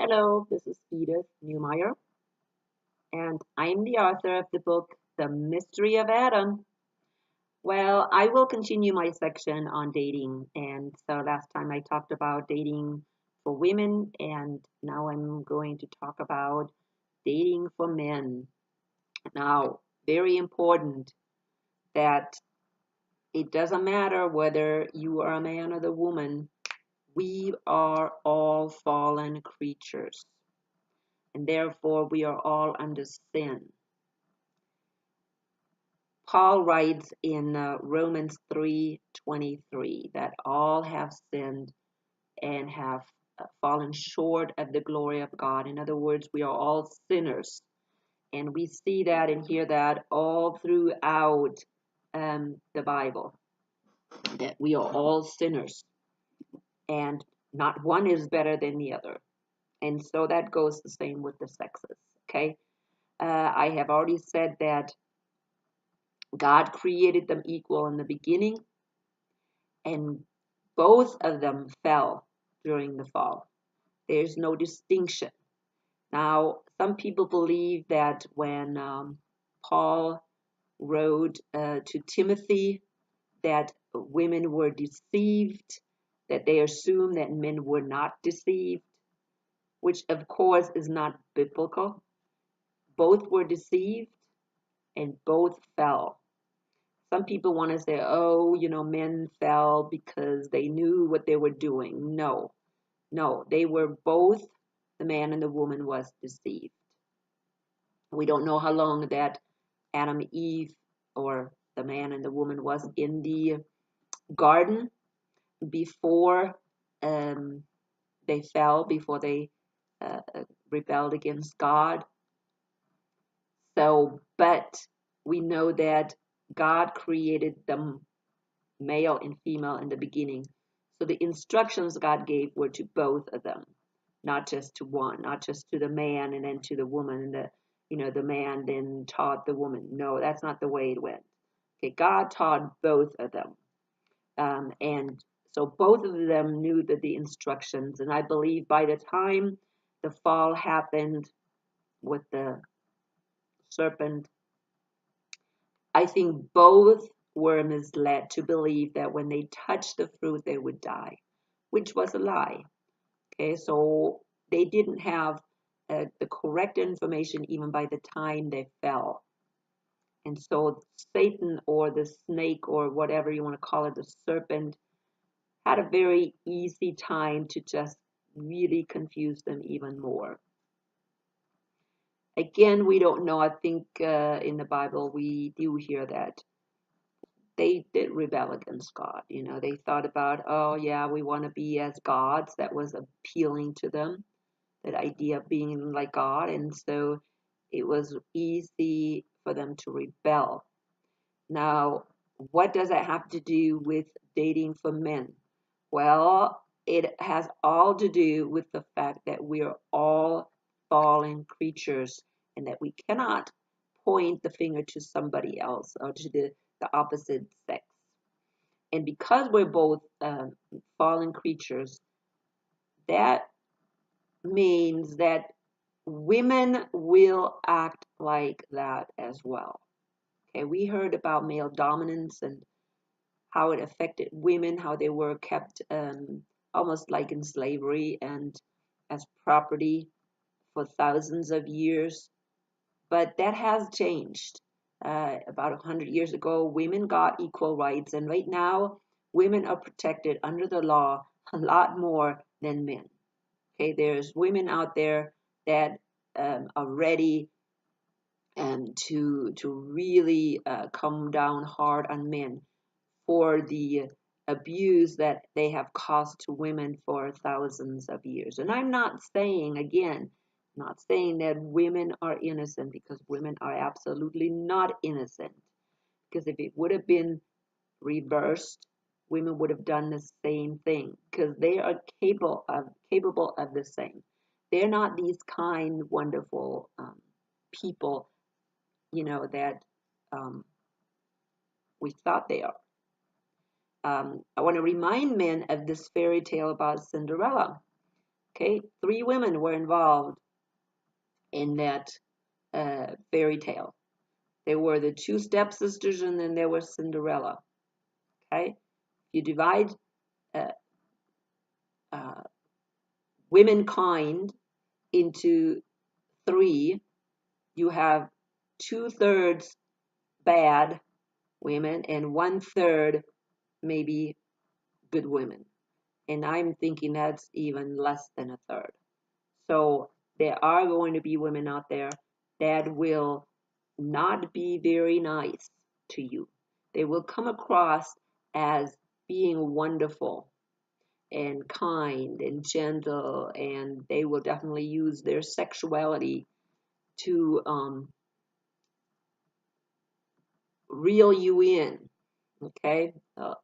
Hello, this is Edith Newmeyer, and I'm the author of the book, The Mystery of Adam. Well, I will continue my section on dating, and so last time I talked about dating for women, and now I'm going to talk about dating for men. Now, very important that it doesn't matter whether you are a man or a woman, we are all fallen creatures, and therefore we are all under sin. Paul writes in Romans 3:23 that all have sinned and have fallen short of the glory of God. In other words, we are all sinners. And we see that and hear that all throughout the Bible, that we are all sinners and not one is better than the other. And so that goes the same with the sexes. Okay. I have already said that God created them equal in the beginning, and both of them fell during the fall. There's no distinction. Now, some people believe that when Paul wrote to Timothy that women were deceived, that they assume that men were not deceived, which of course is not biblical. Both were deceived and both fell. Some people want to say, oh, men fell because they knew what they were doing. No, no, they were both, the man and the woman was deceived. We don't know how long that Adam and Eve, or the man and the woman, was in the garden before they fell, before they rebelled against God. So, but we know that God created them male and female in the beginning. So the instructions God gave were to both of them, not just to one, not just to the man and then to the woman, and the man then taught the woman. No, that's not the way it went. Okay, God taught both of them. And so both of them knew the instructions. And I believe by the time the fall happened with the serpent, I think both were misled to believe that when they touched the fruit, they would die, which was a lie. Okay, so they didn't have the correct information even by the time they fell. And so Satan, or the snake, or whatever you want to call it, the serpent, had a very easy time to just really confuse them even more. Again, we don't know. I think in the Bible we do hear that they did rebel against God. They thought about, oh yeah, we want to be as gods. That was appealing to them, that idea of being like God. And so it was easy for them to rebel. Now, what does that have to do with dating for men? Well, it has all to do with the fact that we are all fallen creatures, and that we cannot point the finger to somebody else or to the opposite sex. And because we're both fallen creatures, that means that women will act like that as well. Okay, we heard about male dominance and how it affected women, how they were kept almost like in slavery and as property for thousands of years. But that has changed. About 100 years ago, women got equal rights, and right now, women are protected under the law a lot more than men. Okay, there's women out there that are ready to really come down hard on men for the abuse that they have caused to women for thousands of years. And I'm not saying, again, not saying that women are innocent, because women are absolutely not innocent. Because if it would have been reversed, women would have done the same thing, because they are capable of the same. They're not these kind, wonderful people, that we thought they are. I want to remind men of this fairy tale about Cinderella. Okay, 3 women were involved in that fairy tale. There were the 2 stepsisters, and then there was Cinderella. Okay, you divide uh, uh, womankind into 3, you have 2/3 bad women and 1/3 maybe good women. And I'm thinking that's even less than a third. So there are going to be women out there that will not be very nice to you. They will come across as being wonderful and kind and gentle, and they will definitely use their sexuality to reel you in, okay?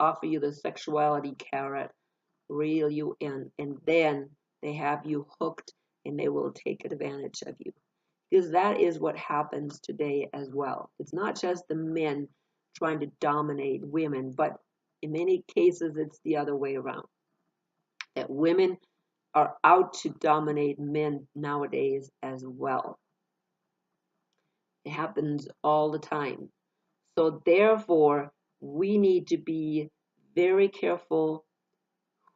Offer you the sexuality carrot, reel you in, and then they have you hooked and they will take advantage of you. Because that is what happens today as well. It's not just the men trying to dominate women, but in many cases it's the other way around. That women are out to dominate men nowadays as well. It happens all the time. So therefore, we need to be very careful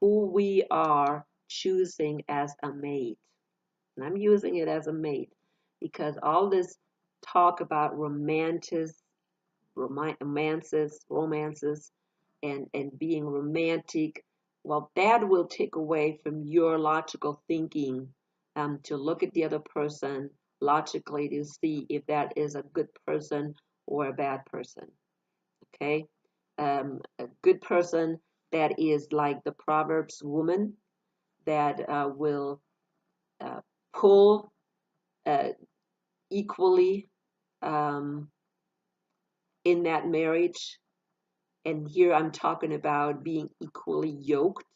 who we are choosing as a mate. And I'm using it as a mate because all this talk about romances, and being romantic, well, that will take away from your logical thinking to look at the other person logically to see if that is a good person or a bad person. Okay? A good person that is like the Proverbs woman that will uh, pull uh, equally um, in that marriage. And here I'm talking about being equally yoked,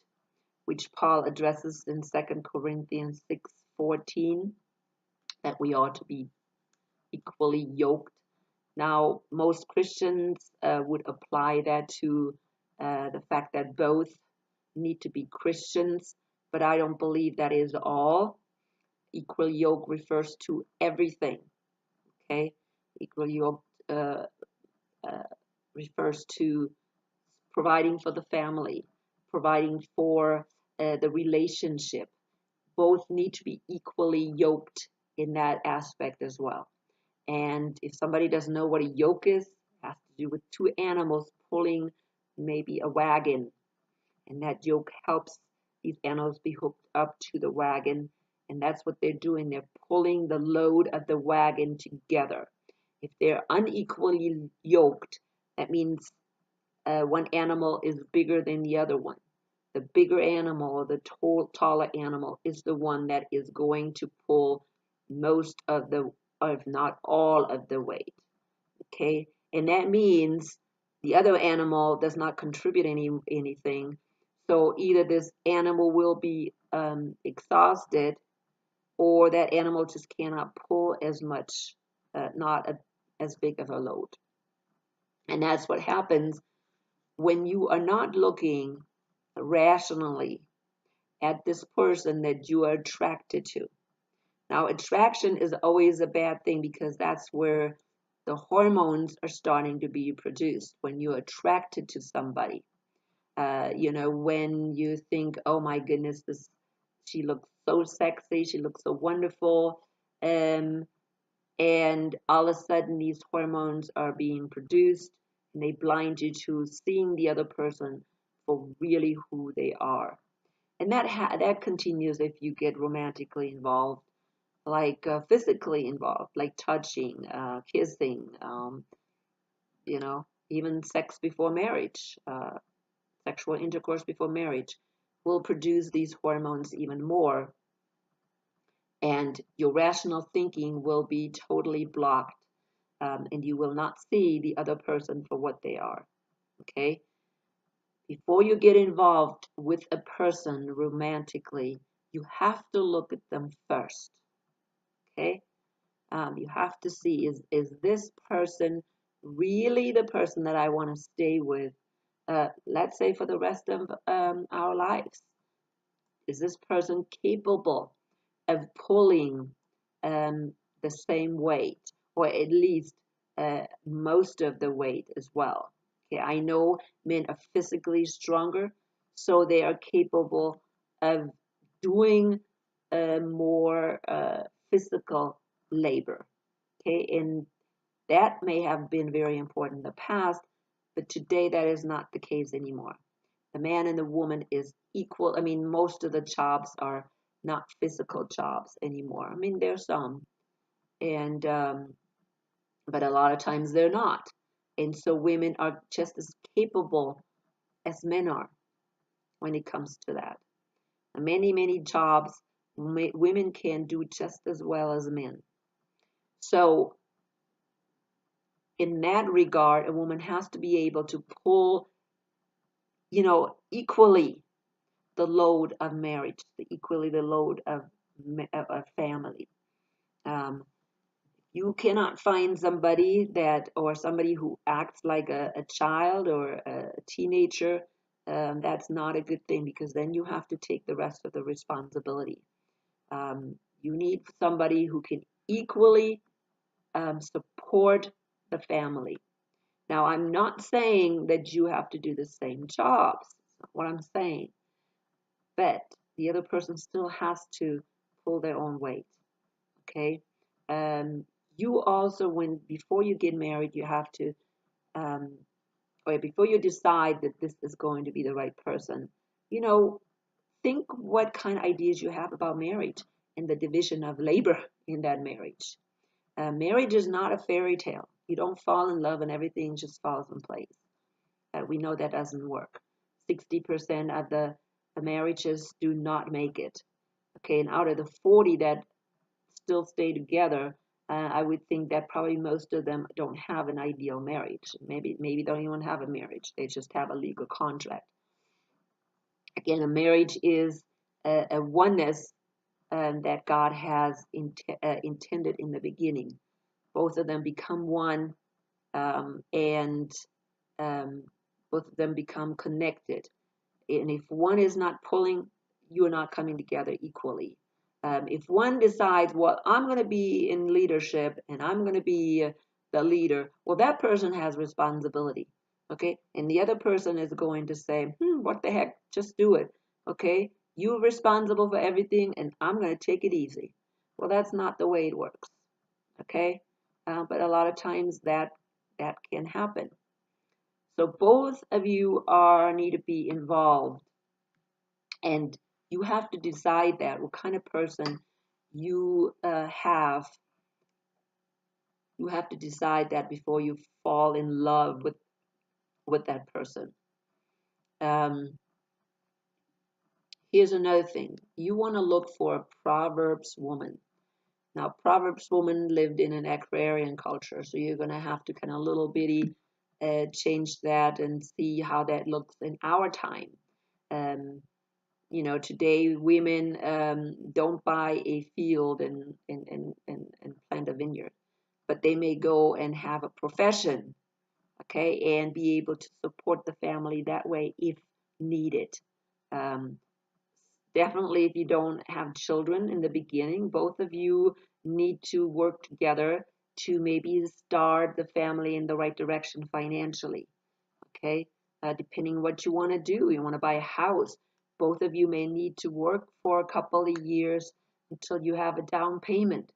which Paul addresses in 2 Corinthians 6:14, that we ought to be equally yoked. Now, most Christians would apply that to the fact that both need to be Christians, but I don't believe that is all. Equal yoke refers to everything. Okay, equal yoke uh, refers to providing for the family, providing for the relationship. Both need to be equally yoked in that aspect as well. And if somebody doesn't know what a yoke is, it has to do with 2 animals pulling maybe a wagon, and that yoke helps these animals be hooked up to the wagon, and that's what they're doing. They're pulling the load of the wagon together. If they're unequally yoked, that means one animal is bigger than the other one. The bigger animal or the taller animal is the one that is going to pull most of the, if not all of the weight. Okay, and that means the other animal does not contribute anything. So either this animal will be exhausted, or that animal just cannot pull as much, not as big of a load. And that's what happens when you are not looking rationally at this person that you are attracted to. Now, attraction is always a bad thing because that's where the hormones are starting to be produced when you're attracted to somebody. When you think, oh my goodness, she looks so sexy, she looks so wonderful, and all of a sudden these hormones are being produced and they blind you to seeing the other person for really who they are. And that continues if you get romantically involved, like physically involved, like touching, kissing, even sex before marriage, sexual intercourse before marriage will produce these hormones even more, and your rational thinking will be totally blocked, and you will not see the other person for what they are. Okay? Before you get involved with a person romantically, you have to look at them first. Okay? You have to see, is this person really the person that I want to stay with, let's say for the rest of our lives? Is this person capable of pulling the same weight, or at least most of the weight as well? Okay, I know men are physically stronger, so they are capable of doing more physical labor. Okay, and that may have been very important in the past, but today that is not the case anymore. The man and the woman is equal. I mean, most of the jobs are not physical jobs anymore. I mean, there's some, and but a lot of times they're not. And so women are just as capable as men are when it comes to that. Many, many jobs women can do just as well as men. So in that regard, a woman has to be able to pull, equally the load of marriage, equally the load of family. Um, you cannot find somebody or somebody who acts like a child or a teenager. That's not a good thing, because then you have to take the rest of the responsibility. You need somebody who can equally support the family. Now, I'm not saying that you have to do the same jobs. That's not what I'm saying. But the other person still has to pull their own weight. Okay. You also, before you get married, you have to, or before you decide that this is going to be the right person, you know, think what kind of ideas you have about marriage and the division of labor in that marriage. Marriage is not a fairy tale. You don't fall in love and everything just falls in place. We know that doesn't work. 60% of the marriages do not make it. Okay, and out of the 40 that still stay together, I would think that probably most of them don't have an ideal marriage. Maybe don't even have a marriage. They just have a legal contract. Again, a marriage is a oneness that God has intended in the beginning. Both of them become one, and both of them become connected. And if one is not pulling, you are not coming together equally. If one decides, well, I'm going to be in leadership and I'm going to be the leader, well, that person has responsibility. Okay. And the other person is going to say, what the heck? Just do it. Okay. You're responsible for everything and I'm going to take it easy. Well, that's not the way it works. Okay. But a lot of times that can happen. So both of you need to be involved, and you have to decide that what kind of person you have. You have to decide that before you fall in love with that person. Um, Here's another thing. You want to look for a Proverbs woman. Now, Proverbs woman lived in an agrarian culture, so you're going to have to kind of little bitty change that and see how that looks in our time. Um, today women don't buy a field and plant a vineyard, but they may go and have a profession, okay, and be able to support the family that way if needed. Um, Definitely, if you don't have children in the beginning, both of you need to work together to maybe start the family in the right direction financially. Okay, depending what you want to do. You want to buy a house. Both of you may need to work for a couple of years until you have a down payment.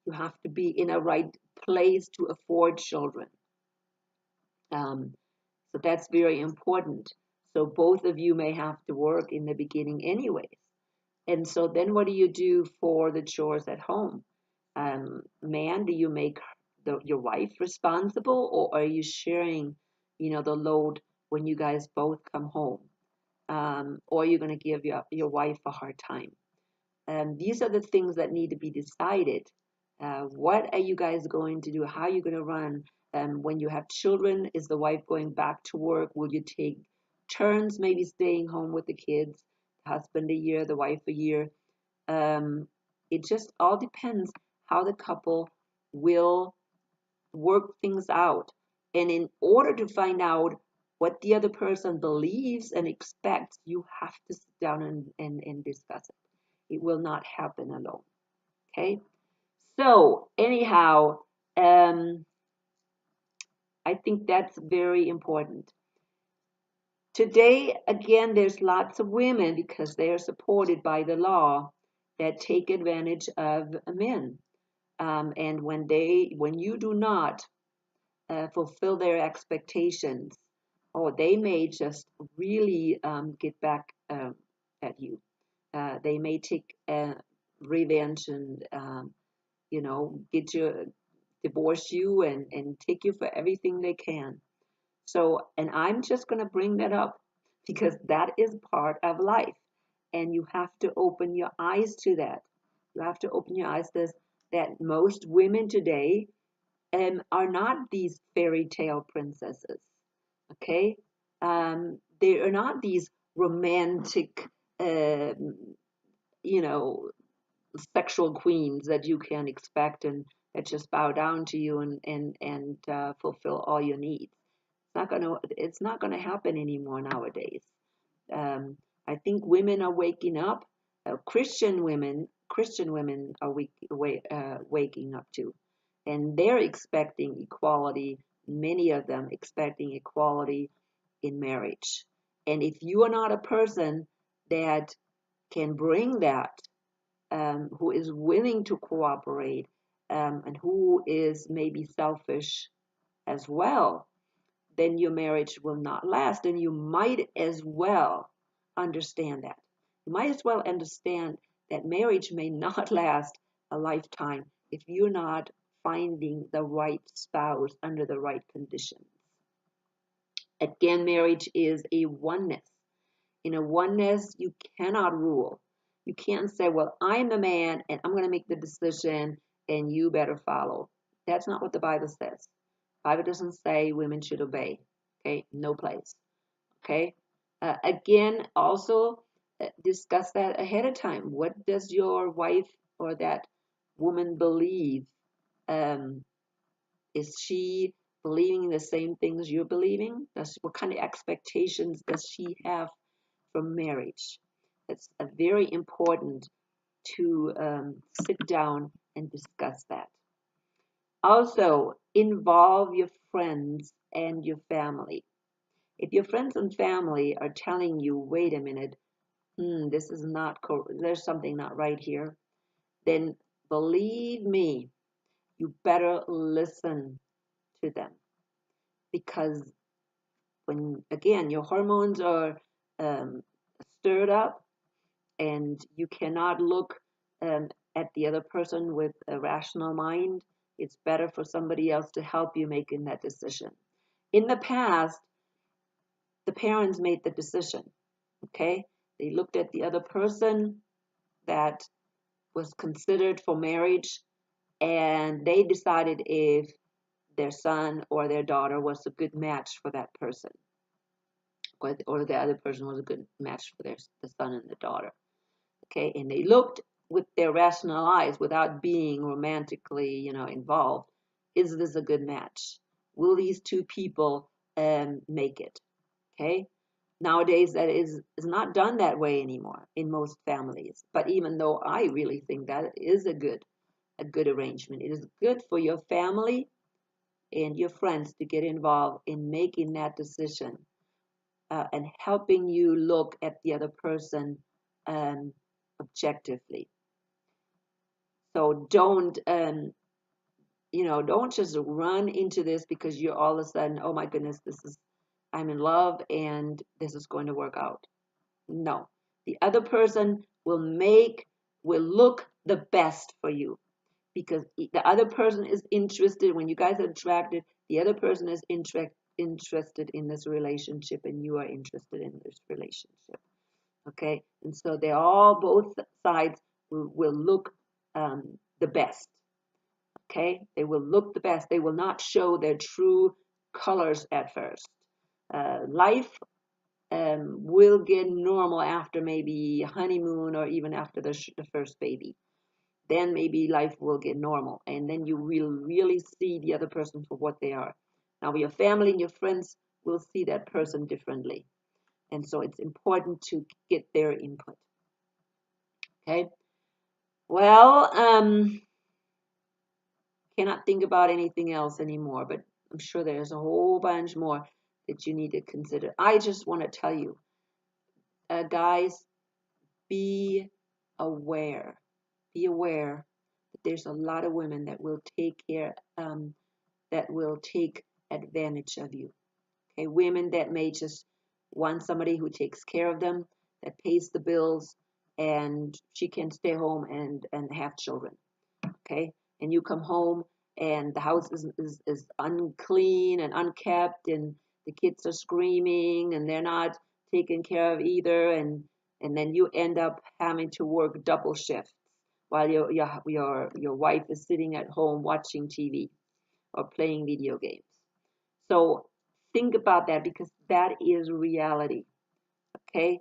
You have to be in a right place to afford children. So that's very important. So both of you may have to work in the beginning anyways. And so then what do you do for the chores at home? Man, do you make your wife responsible, or are you sharing, the load when you guys both come home? Or are you going to give your wife a hard time? These are the things that need to be decided. What are you guys going to do? How are you going to run? When you have children, is the wife going back to work? Will you take turns maybe staying home with the kids? The husband a year, the wife a year. It just all depends how the couple will work things out. And in order to find out what the other person believes and expects, you have to sit down and discuss it. It will not happen alone. Okay? So, anyhow, I think that's very important. Today, again, there's lots of women because they are supported by the law that take advantage of men. And when you do not fulfill their expectations, or they may just really get back at you. They may take revenge and get you, divorce you, and take you for everything they can. So, and I'm just going to bring that up because that is part of life. And you have to open your eyes to that. You have to open your eyes to that most women today are not these fairy tale princesses. Okay? They are not these romantic, you know, sexual queens that you can expect and that just bow down to you and fulfill all your needs. It's not gonna happen anymore nowadays. Um, I think women are waking up. Christian women are waking up too, and they're expecting equality. Many of them expecting equality in marriage. And if you are not a person that can bring that, who is willing to cooperate, and who is maybe selfish as well, then your marriage will not last. And you might as well understand that. You might as well understand that marriage may not last a lifetime if you're not finding the right spouse under the right conditions. Again, marriage is a oneness. In a oneness, you cannot rule. You can't say, well, I'm the man and I'm going to make the decision and you better follow. That's not what the Bible says. The Bible doesn't say women should obey. Okay, no place. Okay. Again, also discuss that ahead of time. What does your wife or that woman believe? Um, is she believing the same things you're believing? What kind of expectations does she have from marriage? It's very important to sit down and discuss that. Also, involve your friends and your family. If your friends and family are telling you, wait a minute, this is not, there's something not right here, then believe me, you better listen to them. Because when, again, your hormones are um, stirred up and you cannot look at the other person with a rational mind, it's better for somebody else to help you making that decision. In the past, the parents made the decision. Okay, they looked at the other person that was considered for marriage, and they decided if their son or their daughter was a good match for that person, or the other person was a good match for the son and the daughter. Okay, and they looked with their rational eyes without being romantically, involved. Is this a good match? Will these two people make it? Okay. Nowadays, that is not done that way anymore in most families. But even though I really think that is a good arrangement, it is good for your family and your friends to get involved in making that decision, and helping you look at the other person objectively. So don't just run into this because you're all of a sudden, oh my goodness, I'm in love and this is going to work out. No, the other person will look the best for you because the other person is interested. When you guys are attracted, the other person is interested in this relationship and you are interested in this relationship. Okay, and so both sides will look the best. Okay, they will look the best. They will not show their true colors at first. Life will get normal after maybe honeymoon or even after the first baby. Then maybe life will get normal, and then you will really see the other person for what they are. Now, with your family and your friends, will see that person differently. And so it's important to get their input. Okay. Well, cannot think about anything else anymore, but I'm sure there's a whole bunch more that you need to consider. I just want to tell you, guys, be aware. Be aware that there's a lot of women that will that will take advantage of you. Okay, women that may just want somebody who takes care of them, that pays the bills, and she can stay home and have children. Okay, and you come home and the house is unclean and unkept, and the kids are screaming and they're not taken care of either, and then you end up having to work double shifts while your wife is sitting at home watching TV or playing video games. So think about that, because that is reality. Okay,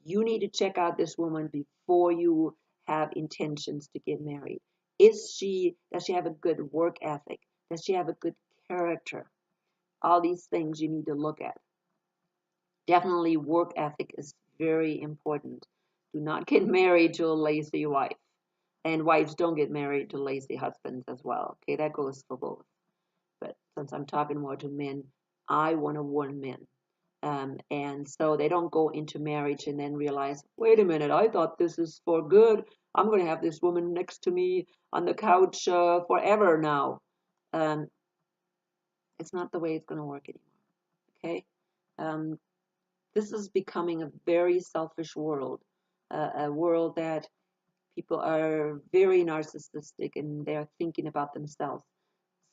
you need to check out this woman before you have intentions to get married. Does she have a good work ethic? Does she have a good character? All these things you need to look at. Definitely work ethic is very important. Do not get married to a lazy wife. And wives don't get married to lazy husbands as well. Okay, that goes for both. But since I'm talking more to men, I want to warn men. And so they don't go into marriage and then realize, wait a minute, I thought this is for good. I'm going to have this woman next to me on the couch forever now. Um, it's not the way it's going to work anymore. Okay? Um, this is becoming a very selfish world, a world that people are very narcissistic and they're thinking about themselves.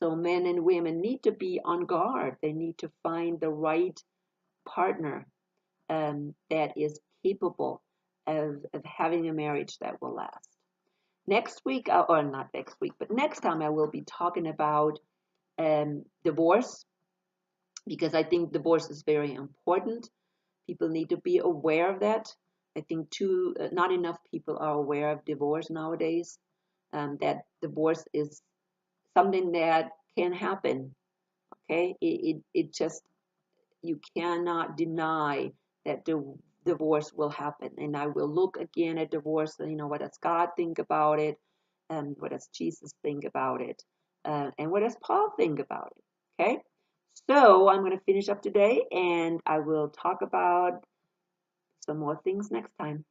So men and women need to be on guard. They need to find the right partner that is capable of having a marriage that will last. Next week, or not next week, but next time I will be talking about divorce, because I think divorce is very important. People need to be aware of that. I think not enough people are aware of divorce nowadays. That divorce is something that can happen. Okay, it just, you cannot deny that the divorce will happen. And I will look again at divorce. What does God think about it? And what does Jesus think about it? And what does Paul think about it? Okay. So I'm going to finish up today, and I will talk about some more things next time.